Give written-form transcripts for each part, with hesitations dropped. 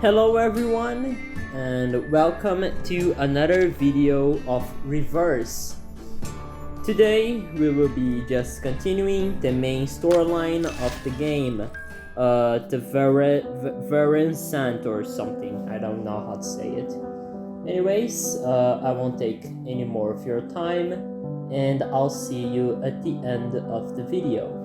Hello everyone, and welcome to another video of Reverse. Today we will be just continuing the main storyline of the game, the Verencant or something. I don't know how to say it. Anyways, I won't take any more of your time, and I'll see you at the end of the video.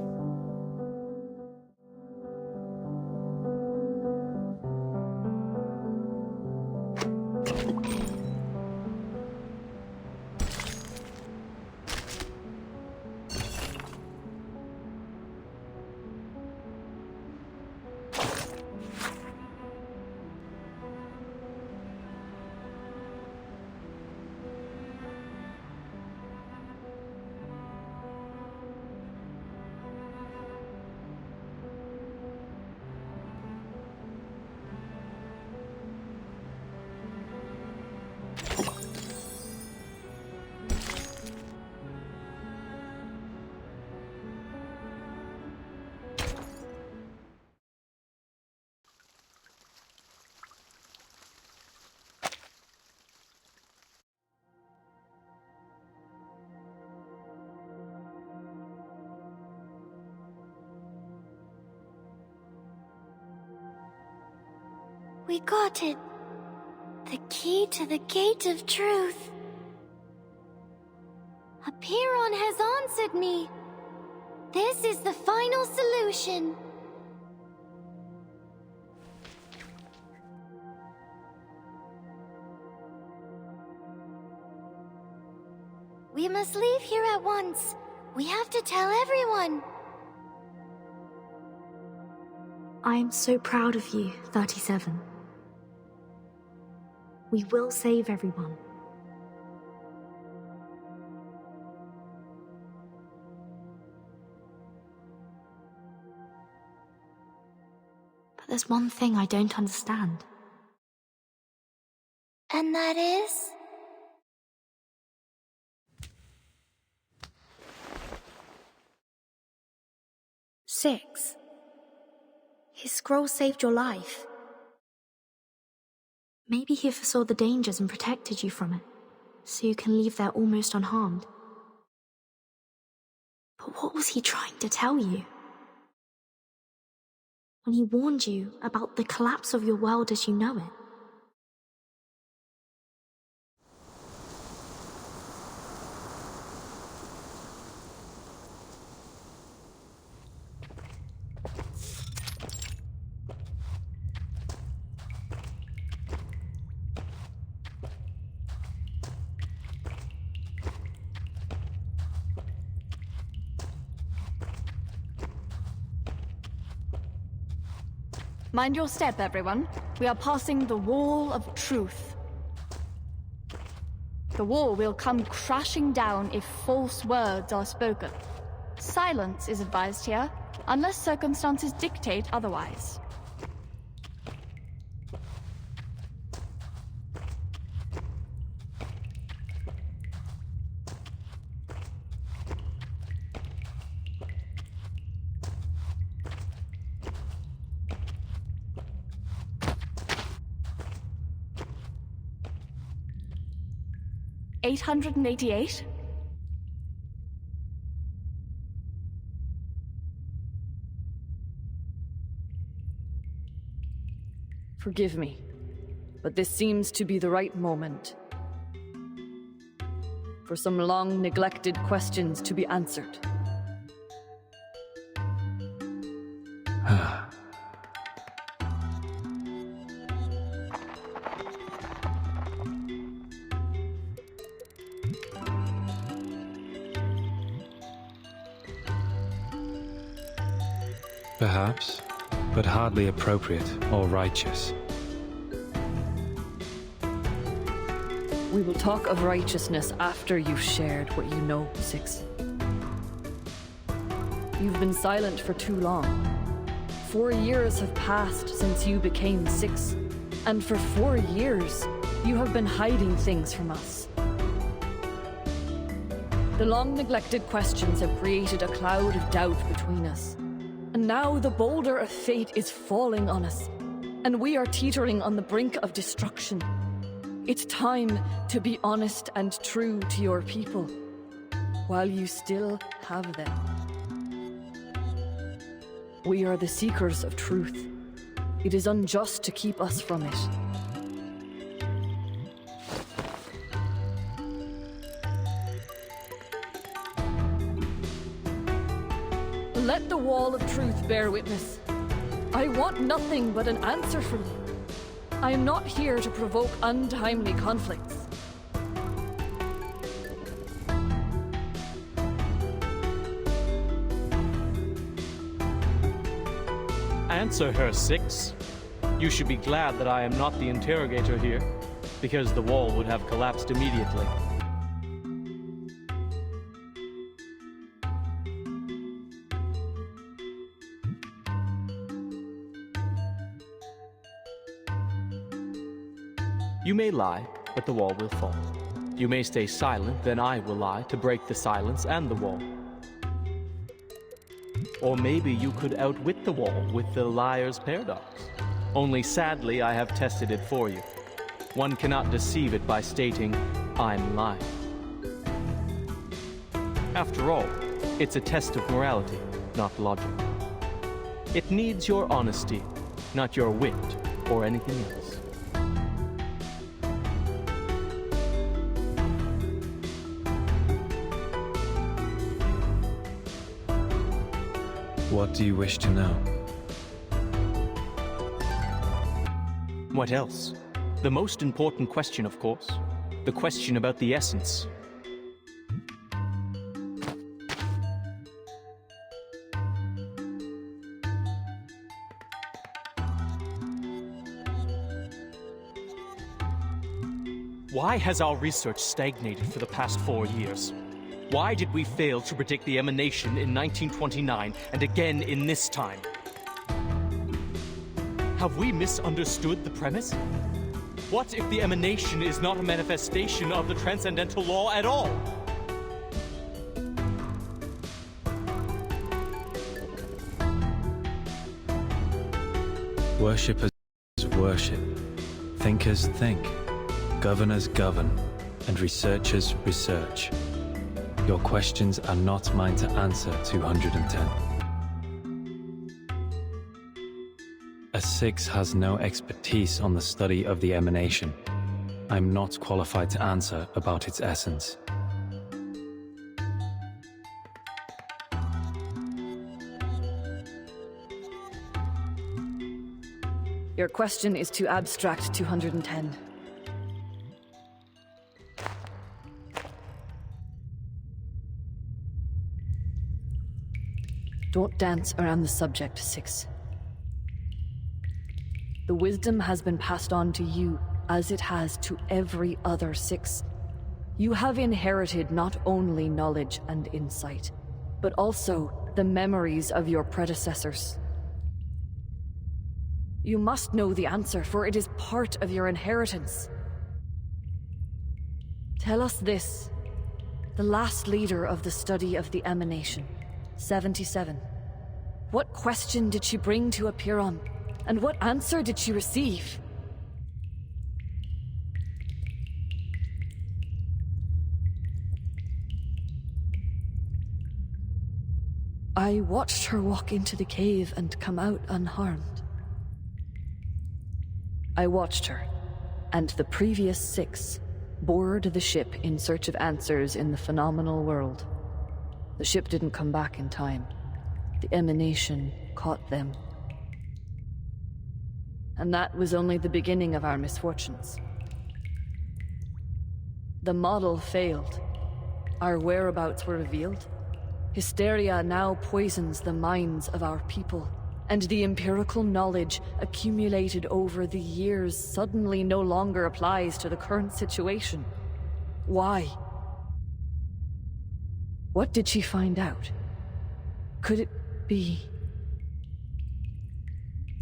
We got it. The key to the gate of truth. Apiron has answered me. This is the final solution. We must leave here at once. We have to tell everyone. I am so proud of you, 37. We will save everyone. But there's one thing I don't understand. And that is? Six. His scroll saved your life. Maybe he foresaw the dangers and protected you from it, so you can leave there almost unharmed. But what was he trying to tell you? When he warned you about the collapse of your world as you know it? Mind your step, everyone. We are passing the wall of truth. The wall will come crashing down if false words are spoken. Silence is advised here, unless circumstances dictate otherwise. $888? Forgive me, but this seems to be the right moment for some long-neglected questions to be answered. Perhaps, but hardly appropriate or righteous. We will talk of righteousness after you've shared what you know, Six. You've been silent for too long. 4 years have passed since you became Six, and for 4 years, you have been hiding things from us. The long-neglected questions have created a cloud of doubt between us. And now the boulder of fate is falling on us. and we are teetering on the brink of destruction. It's time to be honest and true to your people, while you still have them. We are the seekers of truth. It is unjust to keep us from it. Let the wall of truth bear witness. I want nothing but an answer from you. I am not here to provoke untimely conflicts. Answer her, Six. You should be glad that I am not the interrogator here, because the wall would have collapsed immediately. You may lie, but the wall will fall. You may stay silent, then I will lie to break the silence and the wall. Or maybe you could outwit the wall with the liar's paradox. Only sadly, I have tested it for you. One cannot deceive it by stating, I'm lying. After all, it's a test of morality, not logic. It needs your honesty, not your wit or anything else. What do you wish to know? What else? The most important question, of course. The question about the essence. Why has our research stagnated for the past 4 years? Why did we fail to predict the emanation in 1929 and again in this time? Have we misunderstood the premise? What if the emanation is not a manifestation of the transcendental law at all? Worshippers worship, thinkers think, governors govern, and researchers research. Your questions are not mine to answer, 210. A 6 has no expertise on the study of the emanation. I'm not qualified to answer about its essence. Your question is too abstract, 210. Don't dance around the subject, 6. The wisdom has been passed on to you, as it has to every other 6. You have inherited not only knowledge and insight, but also the memories of your predecessors. You must know the answer, for it is part of your inheritance. Tell us this, the last leader of the study of the emanation, 77. What question did she bring to Apiron, and what answer did she receive? I watched her walk into the cave and come out unharmed. I watched her, and the previous 6 board the ship in search of answers in the phenomenal world. The ship didn't come back in time. The emanation caught them. And that was only the beginning of our misfortunes. The model failed. Our whereabouts were revealed. Hysteria now poisons the minds of our people, and the empirical knowledge accumulated over the years suddenly no longer applies to the current situation. Why? What did she find out? Could it be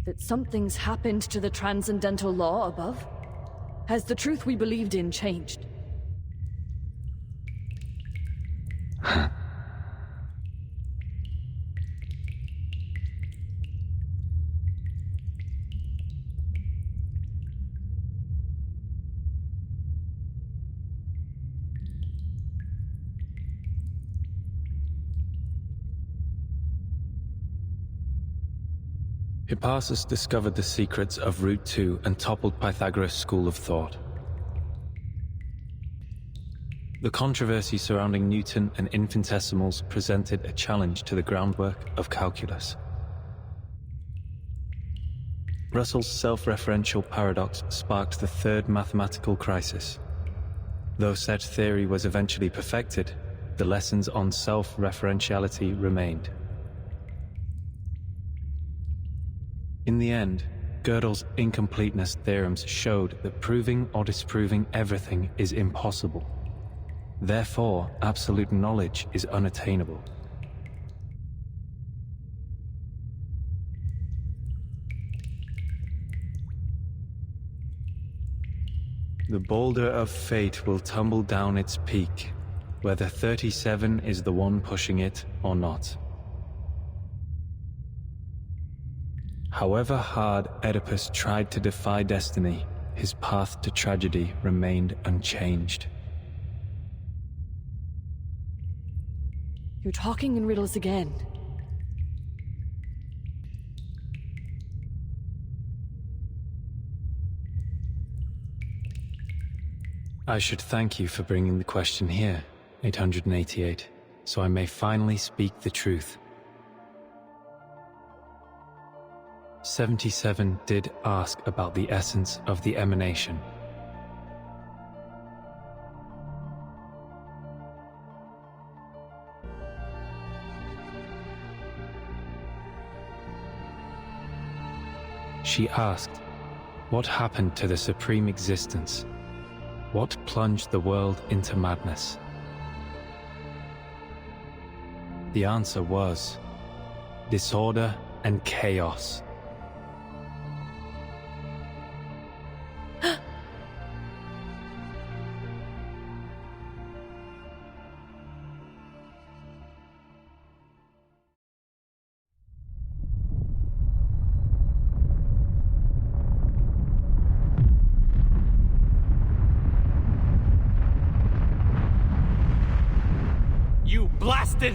that something's happened to the transcendental law above? Has the truth we believed in changed? Hippasus discovered the secrets of Route 2 and toppled Pythagoras' school of thought. The controversy surrounding Newton and infinitesimals presented a challenge to the groundwork of calculus. Russell's self-referential paradox sparked the third mathematical crisis. Though such theory was eventually perfected, the lessons on self-referentiality remained. In the end, Gödel's incompleteness theorems showed that proving or disproving everything is impossible. Therefore, absolute knowledge is unattainable. The boulder of fate will tumble down its peak, whether 37 is the one pushing it or not. However hard Oedipus tried to defy destiny, his path to tragedy remained unchanged. You're talking in riddles again. I should thank you for bringing the question here, 888, so I may finally speak the truth. 77 did ask about the essence of the emanation. She asked, what happened to the supreme existence? What plunged the world into madness? The answer was disorder and chaos. You blasted!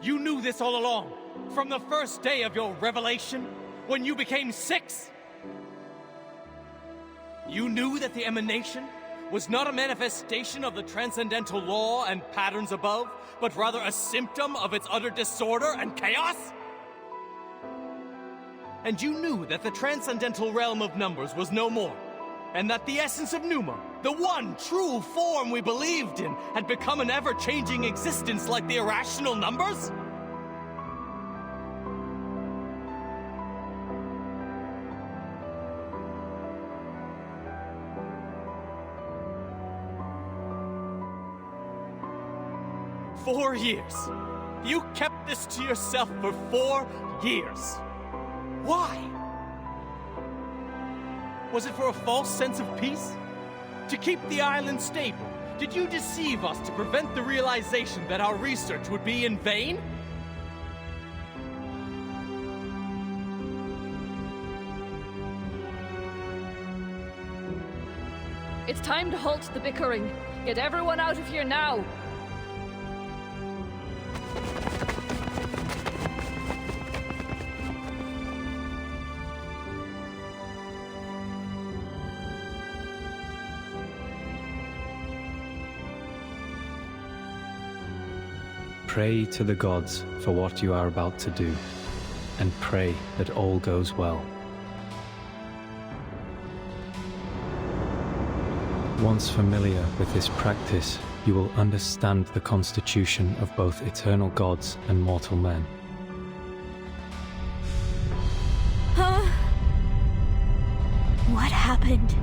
You knew this all along, from the first day of your revelation, when you became 6? You knew that the emanation was not a manifestation of the transcendental law and patterns above, but rather a symptom of its utter disorder and chaos? And you knew that the transcendental realm of numbers was no more, and that the essence of Pneuma, the one true form we believed in, had become an ever-changing existence like the irrational numbers? "4 years. You kept this to yourself for 4 years. Why? Was it for a false sense of peace? To keep the island stable? Did you deceive us to prevent the realization that our research would be in vain? It's time to halt the bickering. Get everyone out of here now. Pray to the gods for what you are about to do, and pray that all goes well. Once familiar with this practice, you will understand the constitution of both eternal gods and mortal men. Huh? What happened?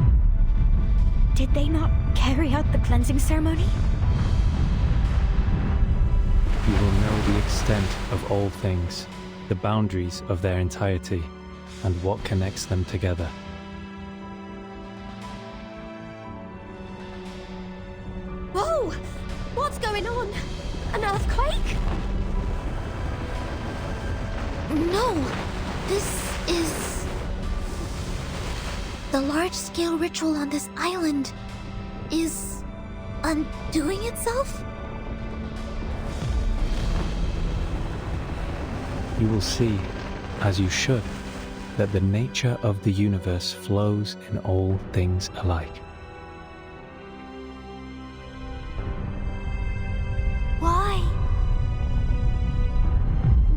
Did they not carry out the cleansing ceremony? You will know the extent of all things, the boundaries of their entirety, and what connects them together. Whoa! What's going on? An earthquake? No! This is... The large-scale ritual on this island is undoing itself? You will see, as you should, that the nature of the universe flows in all things alike. Why?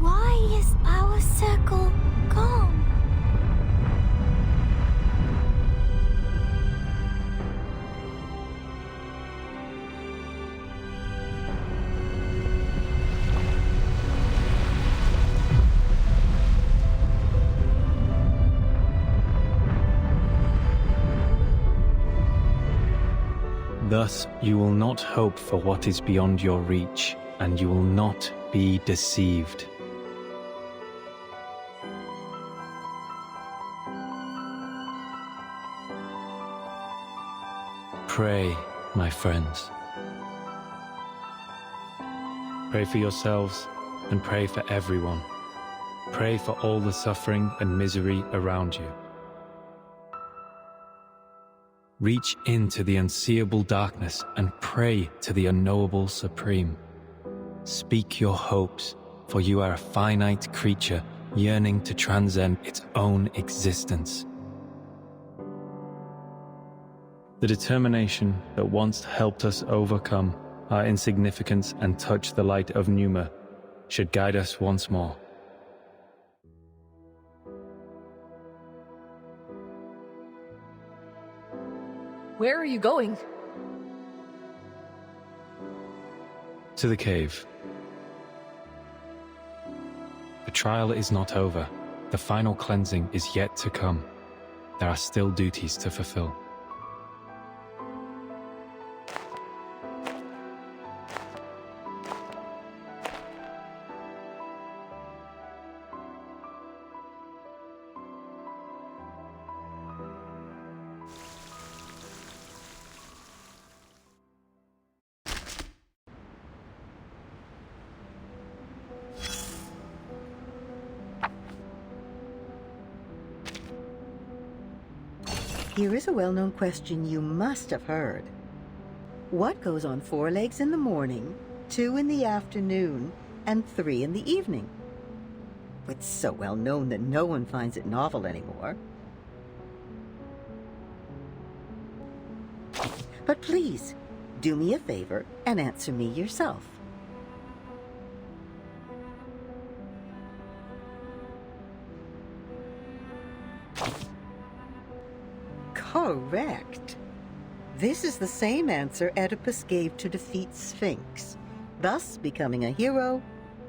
Why is our circle gone? Thus, you will not hope for what is beyond your reach, and you will not be deceived. Pray, my friends. Pray for yourselves and pray for everyone. Pray for all the suffering and misery around you. Reach into the unseeable darkness and pray to the unknowable Supreme. Speak your hopes, for you are a finite creature yearning to transcend its own existence. The determination that once helped us overcome our insignificance and touch the light of Numa should guide us once more. Where are you going? To the cave. The trial is not over. The final cleansing is yet to come. There are still duties to fulfill. Here is a well-known question you must have heard. What goes on 4 legs in the morning, 2 in the afternoon, and 3 in the evening? It's so well known that no one finds it novel anymore. But please, do me a favor and answer me yourself. Correct. This is the same answer Oedipus gave to defeat Sphinx, thus becoming a hero,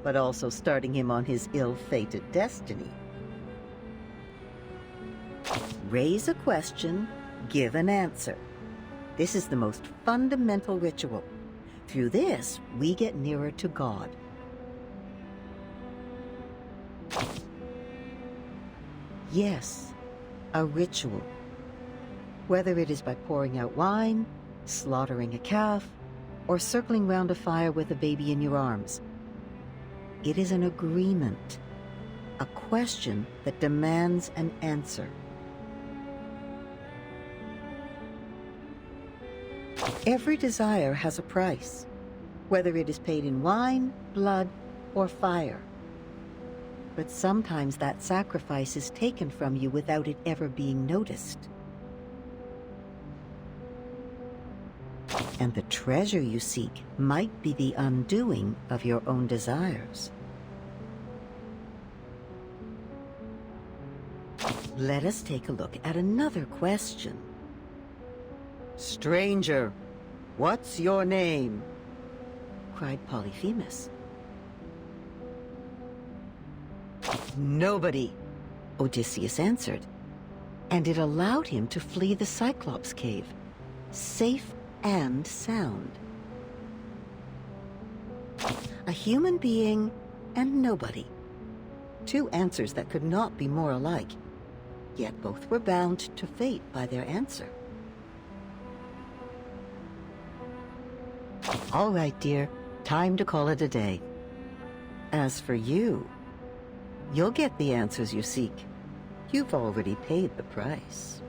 but also starting him on his ill-fated destiny. Raise a question, give an answer. This is the most fundamental ritual. Through this, we get nearer to God. Yes, a ritual. Whether it is by pouring out wine, slaughtering a calf, or circling round a fire with a baby in your arms. It is an agreement, a question that demands an answer. Every desire has a price, whether it is paid in wine, blood, or fire. But sometimes that sacrifice is taken from you without it ever being noticed. And the treasure you seek might be the undoing of your own desires. Let us take a look at another question. Stranger, what's your name? Cried Polyphemus. Nobody, Odysseus answered, and it allowed him to flee the Cyclops cave, safe and sound. A human being and nobody. 2 answers that could not be more alike, yet both were bound to fate by their answer. All right, dear, time to call it a day. As for you, you'll get the answers you seek. You've already paid the price.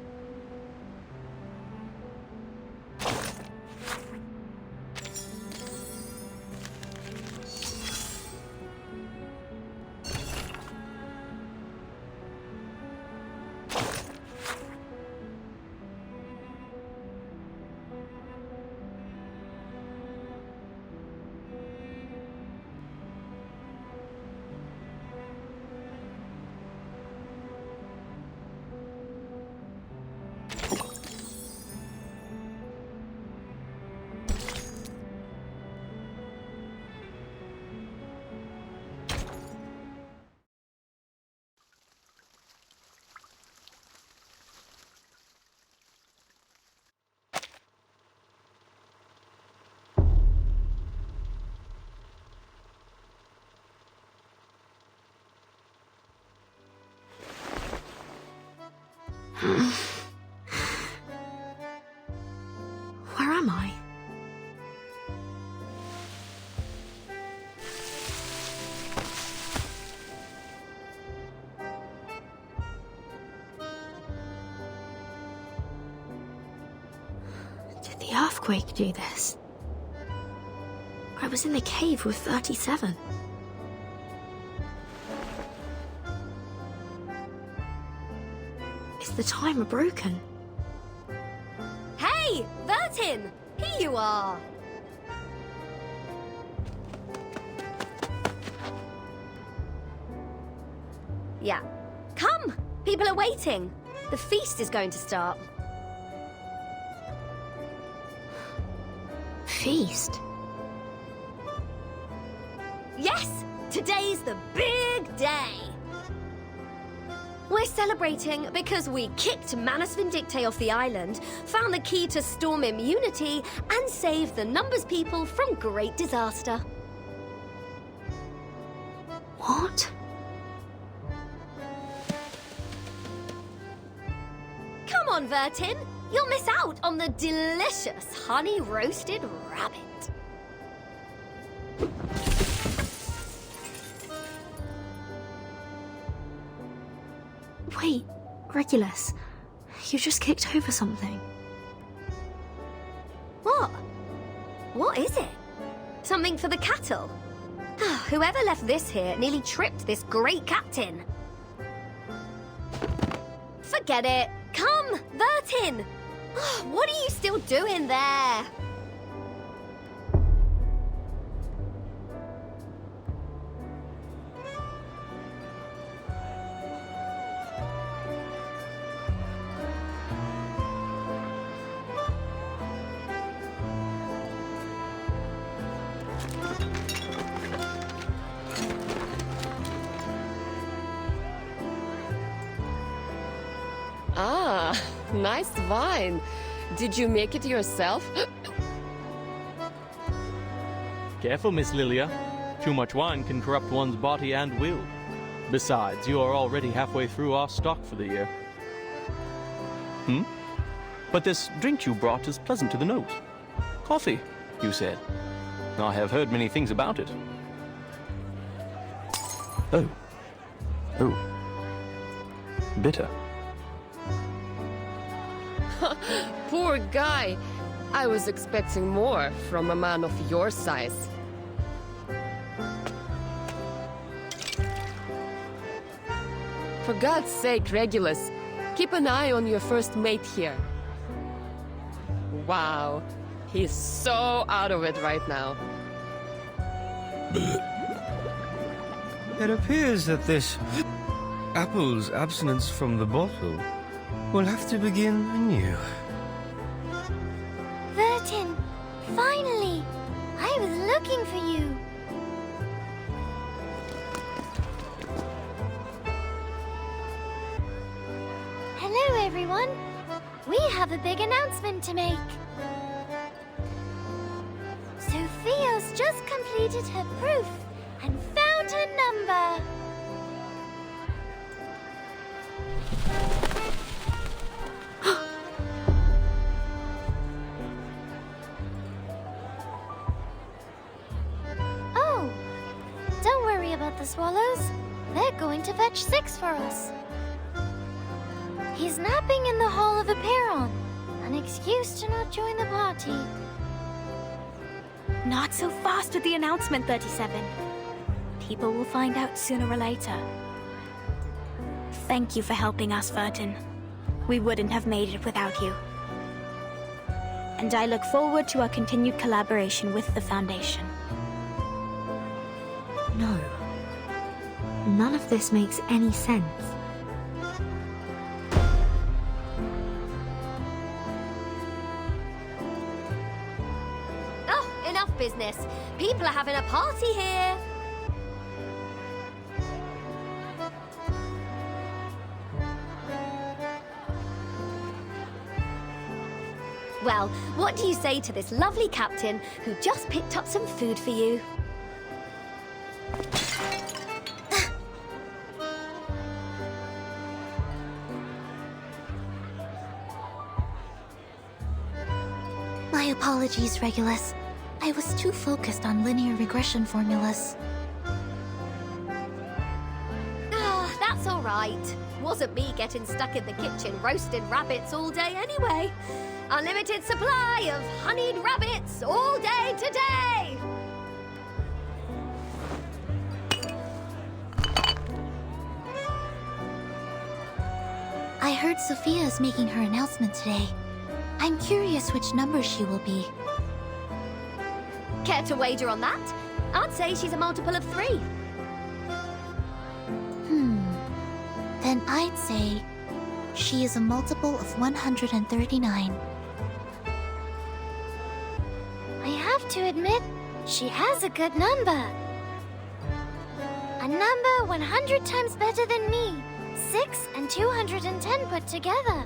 Where am I? Did the earthquake do this? I was in the cave with 37. Is the timer broken? Hey, Vertin! Here you are! Yeah. Come! People are waiting. The feast is going to start. Feast? Yes! Today's the big day! We're celebrating because we kicked Manus Vindictae off the island, found the key to storm immunity, and saved the Numbers people from great disaster. What? Come on, Vertin! You'll miss out on the delicious honey-roasted rabbit. Wait, Regulus, you just kicked over something. What? What is it? Something for the cattle? Whoever left this here nearly tripped this great captain. Forget it. Come, Vertin! What are you still doing there? Ah, nice wine. Did you make it yourself? Careful, Miss Lilia. Too much wine can corrupt one's body and will. Besides, you are already halfway through our stock for the year. But this drink you brought is pleasant to the nose. Coffee, you said. I have heard many things about it. Oh. Bitter. Poor guy. I was expecting more from a man of your size. For God's sake, Regulus, keep an eye on your first mate here. Wow, he's so out of it right now. It appears that this apple's abstinence from the bottle will have to begin anew. Vertin, finally! I was looking for you. Hello, everyone. We have a big announcement to make. Sophia's just completed her proof and found her number. Oh, don't worry about the swallows. They're going to fetch 6 for us. He's napping in the Hall of Aperon, an excuse to not join the party. Not so fast with the announcement, 37. People will find out sooner or later. Thank you for helping us, Vertin. We wouldn't have made it without you. And I look forward to our continued collaboration with the Foundation. No. None of this makes any sense. Oh, enough business. People are having a party here. Well, what do you say to this lovely captain who just picked up some food for you? My apologies, Regulus. I was too focused on linear regression formulas. Ah, that's all right. Wasn't me getting stuck in the kitchen roasting rabbits all day anyway. Unlimited supply of honeyed rabbits all day today! I heard Sophia is making her announcement today. I'm curious which number she will be. Care to wager on that? I'd say she's a multiple of 3. Then I'd say she is a multiple of 139. I have to admit, she has a good number. A number 100 times better than me. 6 and 210 put together.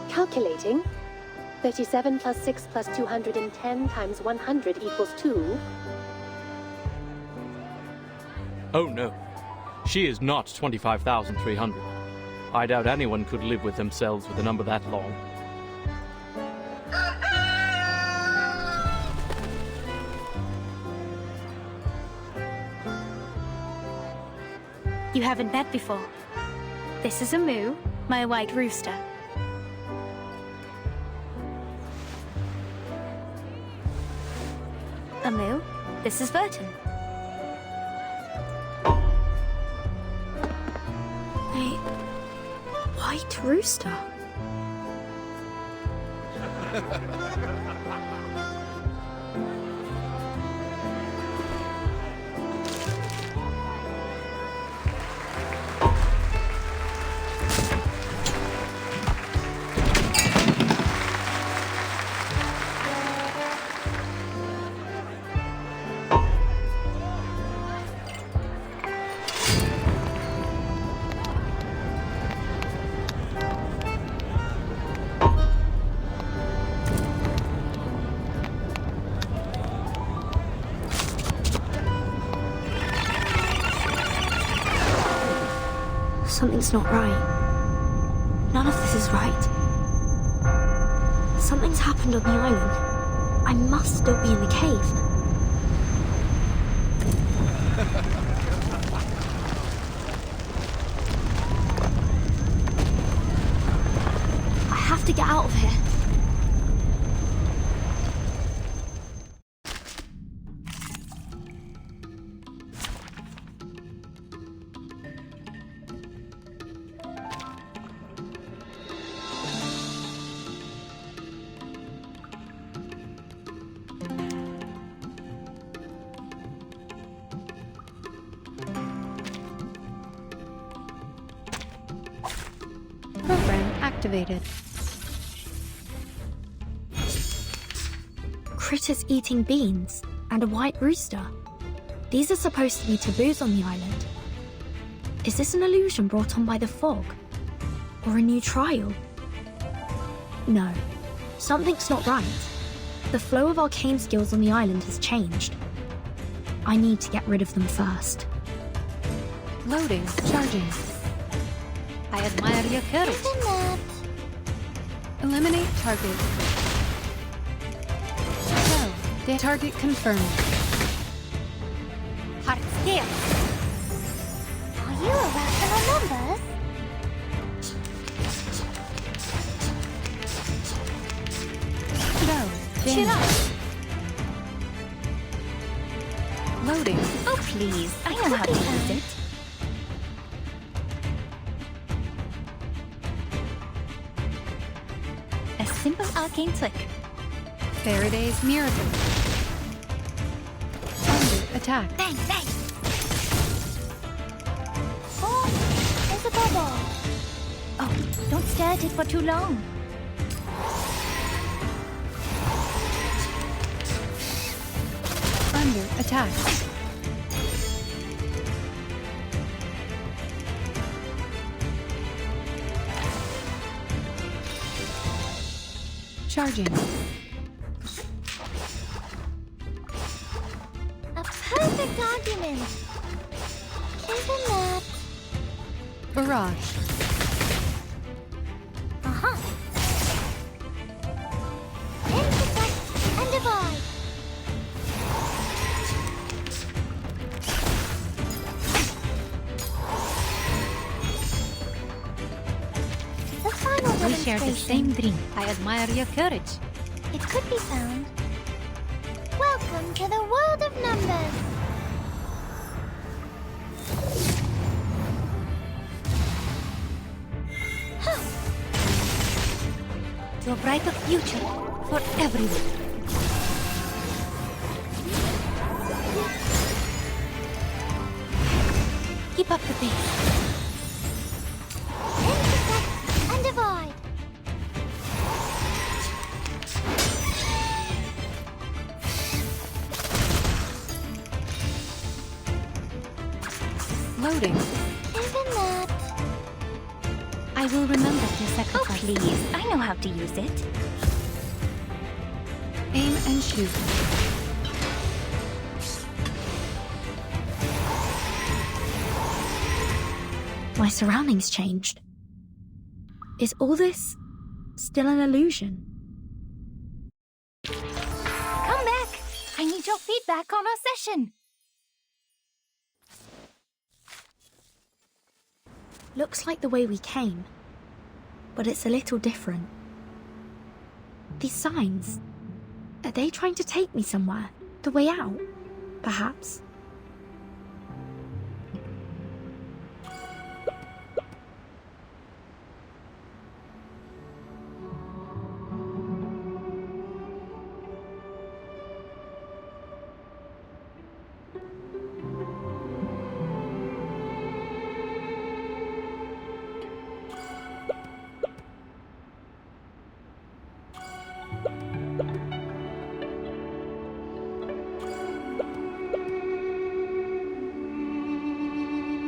Calculating. 37 plus 6 plus 210 times 100 equals 2. Oh no. She is not 25,300. I doubt anyone could live with themselves with a number that long. You haven't met before. This is a moo, my white rooster. A moo, this is Burton. A white rooster? Something's not right. None of this is right. Something's happened on the island. I must still be in the cave. I have to get out of here. Program activated. Critters eating beans and a white rooster. These are supposed to be taboos on the island. Is this an illusion brought on by the fog? Or a new trial? No, something's not right. The flow of arcane skills on the island has changed. I need to get rid of them first. Loading. Charging. I admire your courage. Eliminate target. So, the target confirmed. Heart scale. Are you a rational numbers? No. Chill out. Loading. Oh, please. I know how to use it. A simple arcane trick. Faraday's miracle. Under attack. Bang, bang. Oh, there's a bubble. Oh, don't stare at it for too long. Under attack. Charging. A perfect argument. Isn't that? Barrage. Uh-huh. We share the demonstration. same dream. I admire your courage. It could be found. Welcome to the world of numbers. To a brighter future for everyone. Keep up the pace. Intersect and divide. Loading. Isn't that... I will remember your Oh, sacrifice. please. I know how to use it. Aim and shoot. My surroundings changed. Is all this still an illusion? Come back. I need your feedback on our session. Looks like the way we came, but it's a little different. These signs, are they trying to take me somewhere? The way out, perhaps?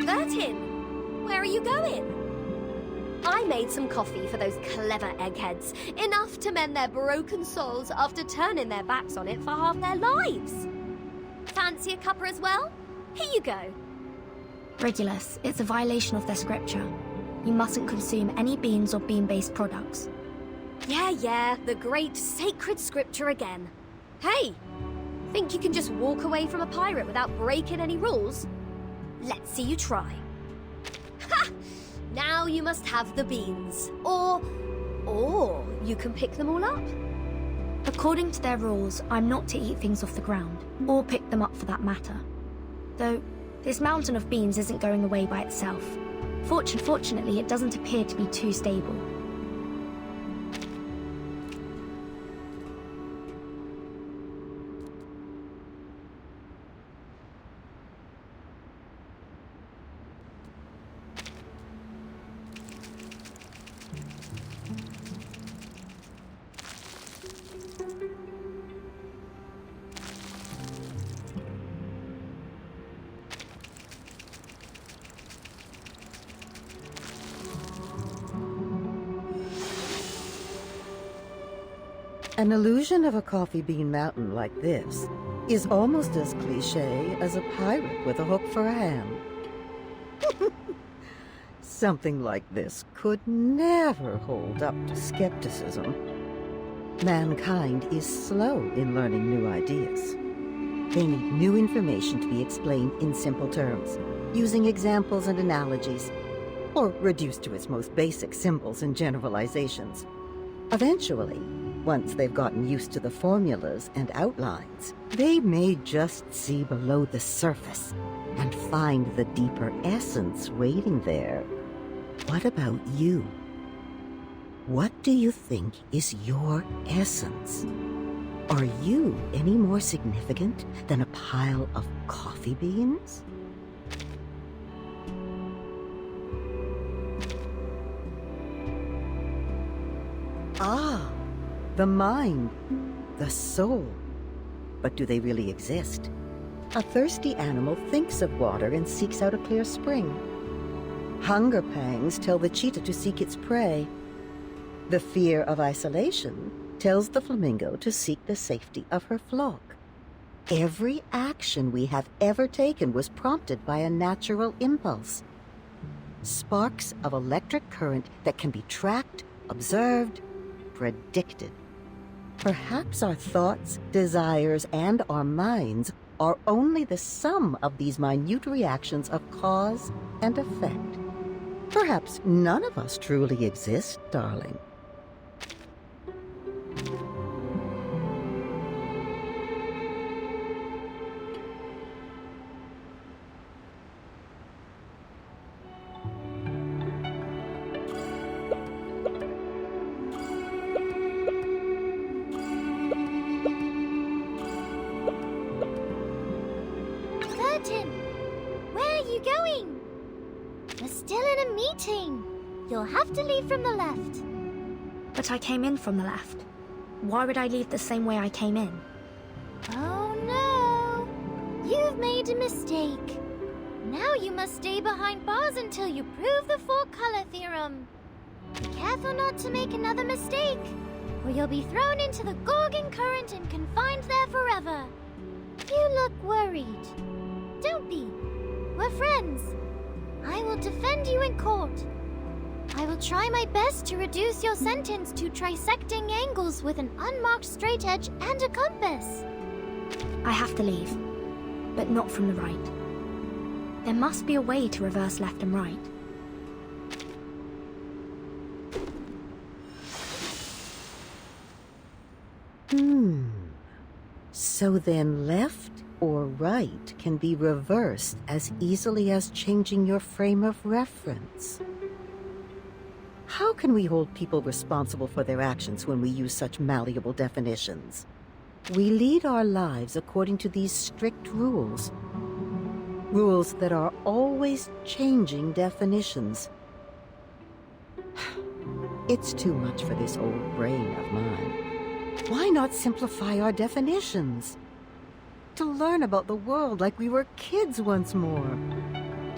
Bertin, where are you going? I made some coffee for those clever eggheads, enough to mend their broken souls after turning their backs on it for half their lives. Fancy a cuppa as well? Here you go. Regulus, it's a violation of their scripture. You mustn't consume any beans or bean-based products. Yeah, the great sacred scripture again. Hey, think you can just walk away from a pirate without breaking any rules? Let's see you try. Ha! Now you must have the beans. Or you can pick them all up. According to their rules, I'm not to eat things off the ground, or pick them up for that matter. Though, this mountain of beans isn't going away by itself. Fortunately, it doesn't appear to be too stable. An illusion of a coffee bean mountain like this is almost as cliché as a pirate with a hook for a hand. Something like this could never hold up to skepticism. Mankind is slow in learning new ideas. They need new information to be explained in simple terms, using examples and analogies, or reduced to its most basic symbols and generalizations. Eventually, once they've gotten used to the formulas and outlines, they may just see below the surface and find the deeper essence waiting there. What about you? What do you think is your essence? Are you any more significant than a pile of coffee beans? Ah, the mind, the soul. But do they really exist? A thirsty animal thinks of water and seeks out a clear spring. Hunger pangs tell the cheetah to seek its prey. The fear of isolation tells the flamingo to seek the safety of her flock. Every action we have ever taken was prompted by a natural impulse. Sparks of electric current that can be tracked, observed, predicted. Perhaps our thoughts, desires, and our minds are only the sum of these minute reactions of cause and effect. Perhaps none of us truly exist, darling. We're still in a meeting. You'll have to leave from the left. But I came in from the left. Why would I leave the same way I came in? Oh no! You've made a mistake. Now you must stay behind bars until you prove the four-color theorem. Be careful not to make another mistake, or you'll be thrown into the Gorgon current and confined there forever. You look worried. Don't be. We're friends. I will defend you in court. I will try my best to reduce your sentence to trisecting angles with an unmarked straight edge and a compass. I have to leave, but not from the right. There must be a way to reverse left and right. So then left or right can be reversed as easily as changing your frame of reference. How can we hold people responsible for their actions when we use such malleable definitions? We lead our lives according to these strict rules. Rules that are always changing definitions. It's too much for this old brain of mine. Why not simplify our definitions? To learn about the world like we were kids once more.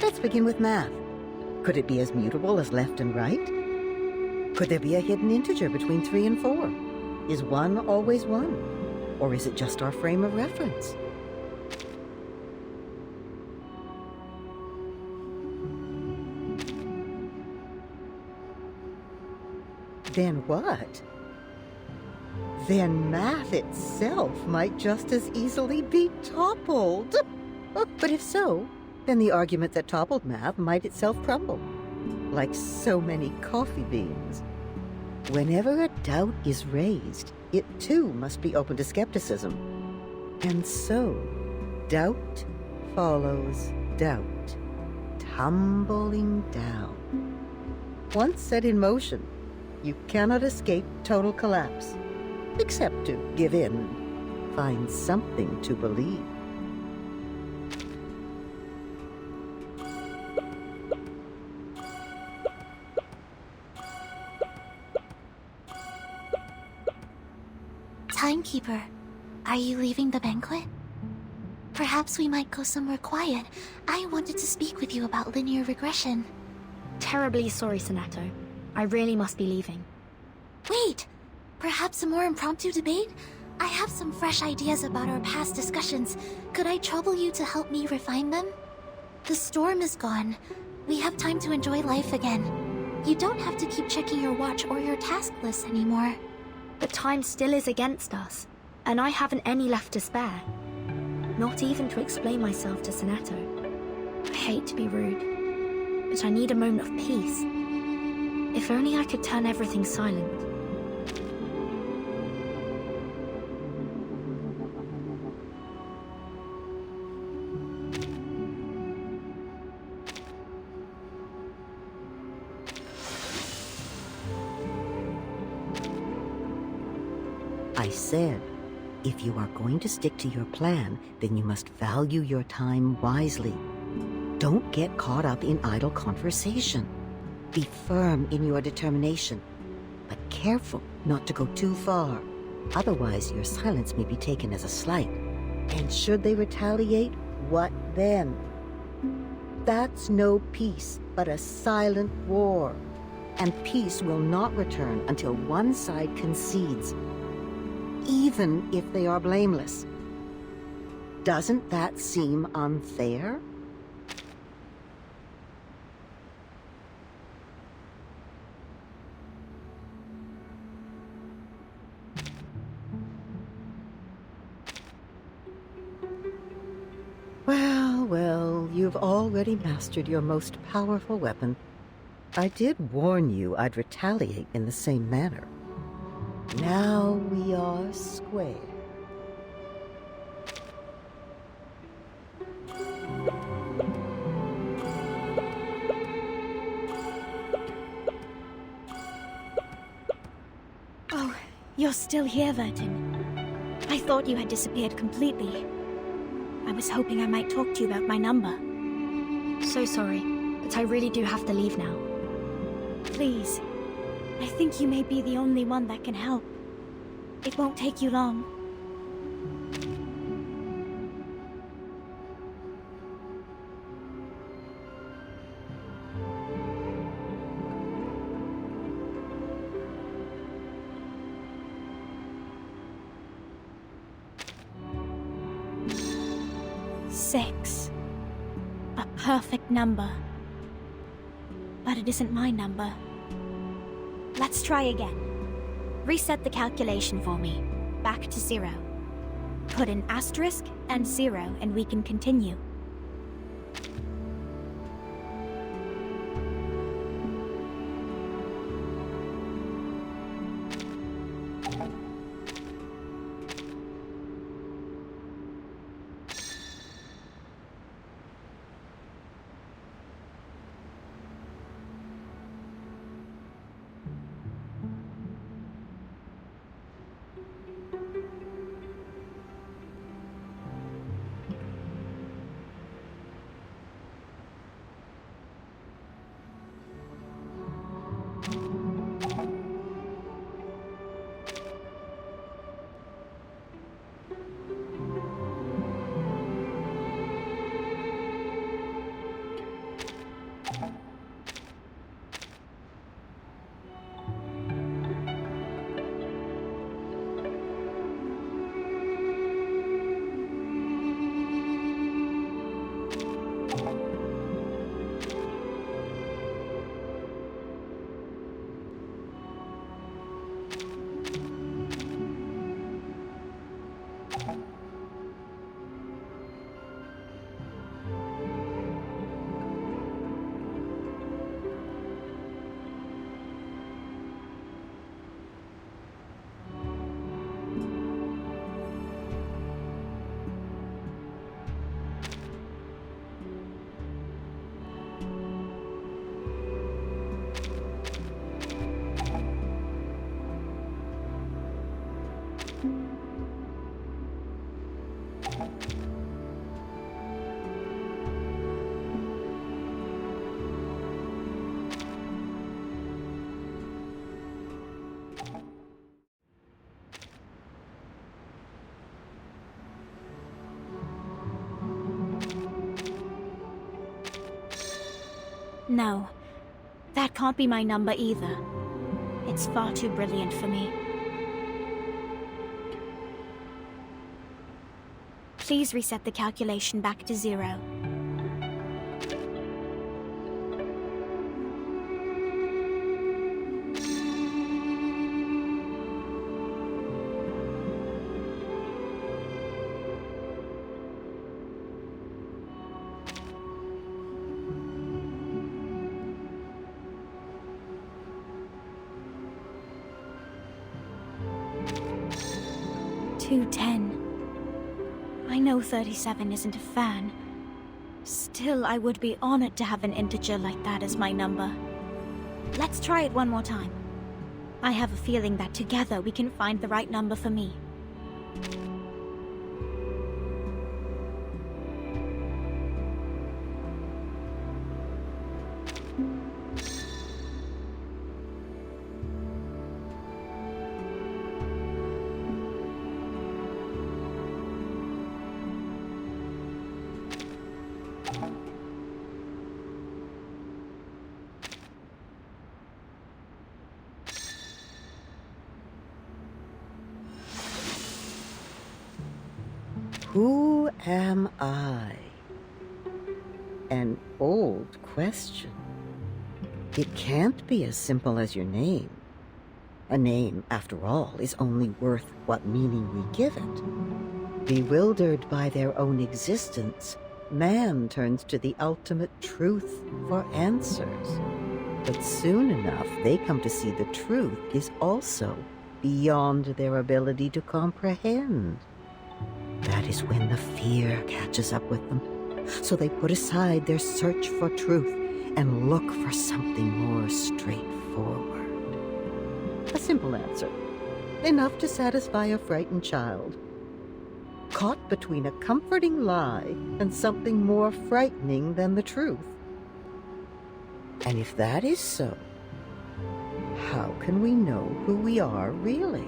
Let's begin with math. Could it be as mutable as left and right? Could there be a hidden integer between 3 and 4? Is 1 always 1? Or is it just our frame of reference? Then what? Then math itself might just as easily be toppled. But if so, then the argument that toppled math might itself crumble, like so many coffee beans. Whenever a doubt is raised, it too must be open to skepticism. And so, doubt follows doubt, tumbling down. Once set in motion, you cannot escape total collapse. Except to give in, find something to believe. Timekeeper, are you leaving the banquet? Perhaps we might go somewhere quiet. I wanted to speak with you about linear regression. Terribly sorry, Sonato. I really must be leaving. Wait! Perhaps a more impromptu debate? I have some fresh ideas about our past discussions. Could I trouble you to help me refine them? The storm is gone. We have time to enjoy life again. You don't have to keep checking your watch or your task list anymore. But time still is against us, and I haven't any left to spare. Not even to explain myself to Sonato. I hate to be rude, but I need a moment of peace. If only I could turn everything silent. I said, if you are going to stick to your plan, then you must value your time wisely. Don't get caught up in idle conversation. Be firm in your determination, but careful not to go too far. Otherwise, your silence may be taken as a slight. And should they retaliate, what then? That's no peace, but a silent war. And peace will not return until one side concedes, even if they are blameless. Doesn't that seem unfair? Well, you've already mastered your most powerful weapon. I did warn you I'd retaliate in the same manner. Now we are square. Oh, you're still here, Vertin. I thought you had disappeared completely. I was hoping I might talk to you about my number. So sorry, but but I really do have to leave now. Please. I think you may be the only one that can help. It won't take you long. Six. A perfect number. But it isn't my number. Let's try again. Reset the calculation for me. Back to 0. Put an asterisk and 0 and we can continue. No, that can't be my number either. It's far too brilliant for me. Please reset the calculation back to 0. I know 37 isn't a fan. Still, I would be honored to have an integer like that as my number. Let's try it one more time. I have a feeling that together we can find the right number for me. Who am I? An old question. It can't be as simple as your name. A name, after all, is only worth what meaning we give it. Bewildered by their own existence, man turns to the ultimate truth for answers. But soon enough, they come to see the truth is also beyond their ability to comprehend. That is when the fear catches up with them. So they put aside their search for truth and look for something more straightforward. A simple answer, enough to satisfy a frightened child. Caught between a comforting lie and something more frightening than the truth. And if that is so, how can we know who we are really?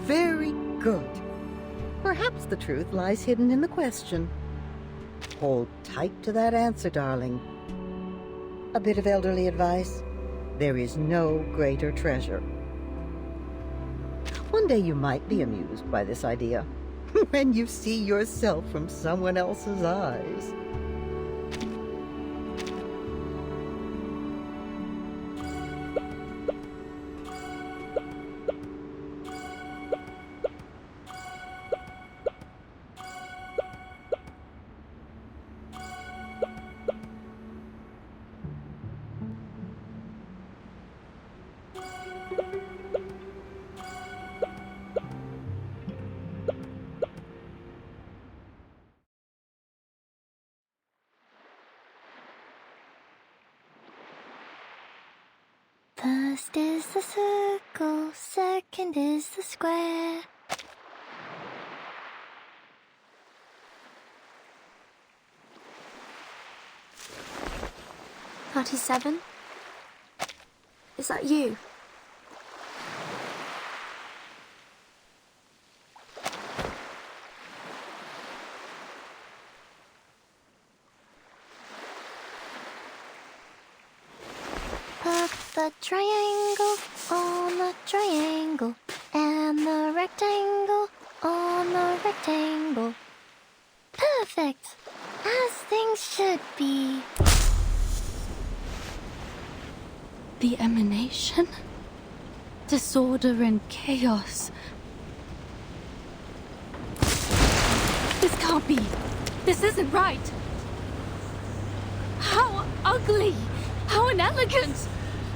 Very good. Perhaps the truth lies hidden in the question. Hold tight to that answer, darling. A bit of elderly advice: there is no greater treasure. One day you might be amused by this idea, when you see yourself from someone else's eyes. First is the circle, second is the square. "37? Is that you?" Put the triangle on the triangle, and the rectangle on the rectangle. Perfect! As things should be. The emanation? Disorder and chaos. This can't be. This isn't right. How ugly! How inelegant!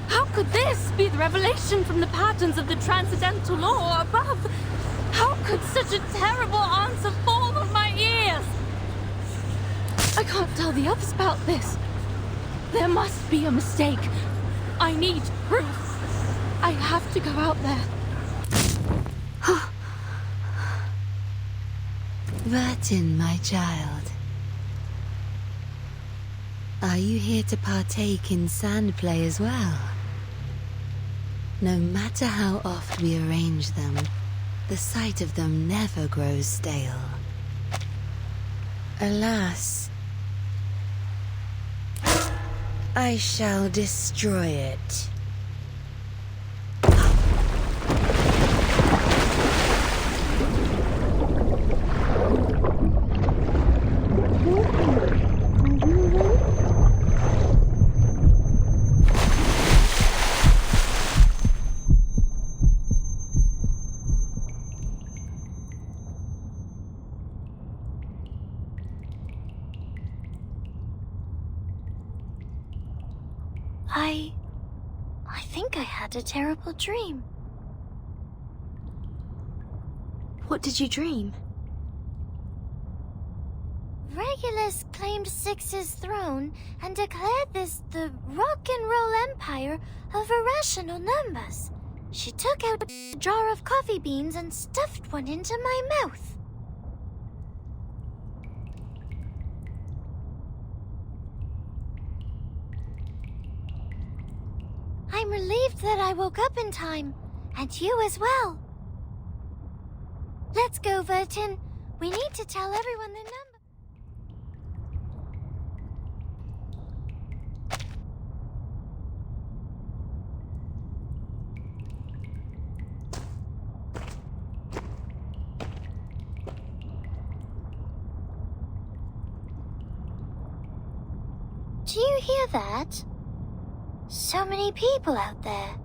How could this be the revelation from the patterns of the transcendental law above? How could such a terrible answer fall on my ears? I can't tell the others about this. There must be a mistake. I need proof. I have to go out there. Burton, my child. Are you here to partake in sand play as well? No matter how oft we arrange them, the sight of them never grows stale. Alas, I shall destroy it. I think I had a terrible dream. What did you dream? Regulus claimed Six's throne and declared this the rock and roll empire of irrational numbers. She took out a jar of coffee beans and stuffed one into my mouth. I'm relieved that I woke up in time, and you as well. Let's go, Vertin. We need to tell everyone the number. Do you hear that? So many people out there.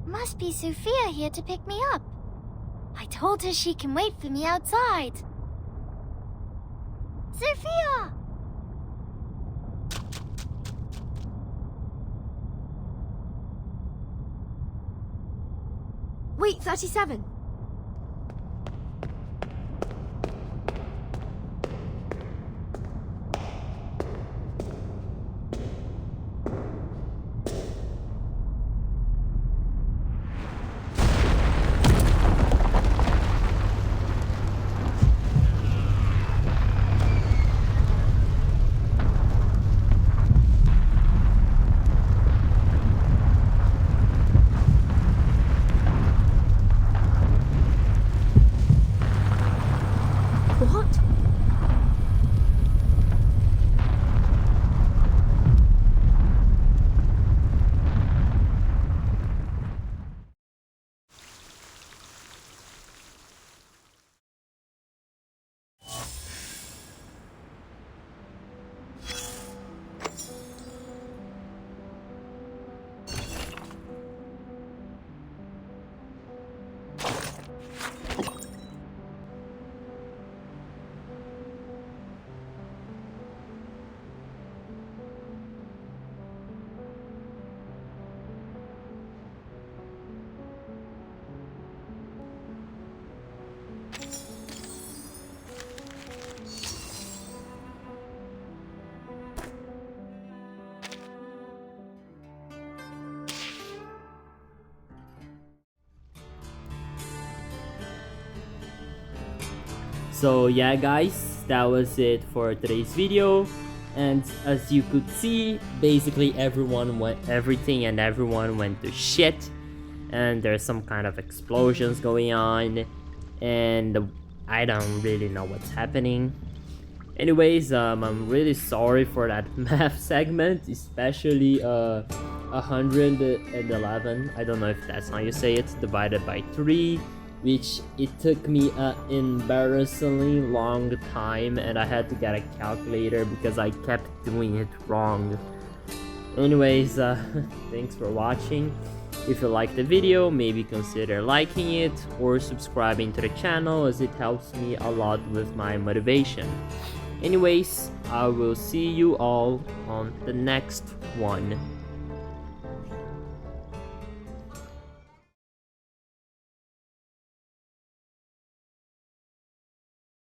Must be Sophia here to pick me up. I told her she can wait for me outside. Sophia! Wait, 37. So yeah guys, that was it for today's video. And as you could see, basically everyone went to shit, and there's some kind of explosions going on, and I don't really know what's happening. Anyways, I'm really sorry for that math segment, especially 111, I don't know if that's how you say it, divided by 3, which it took me an embarrassingly long time, and I had to get a calculator because I kept doing it wrong. Anyways, thanks for watching. If you liked the video, maybe consider liking it or subscribing to the channel, as it helps me a lot with my motivation. Anyways, I will see you all on the next one.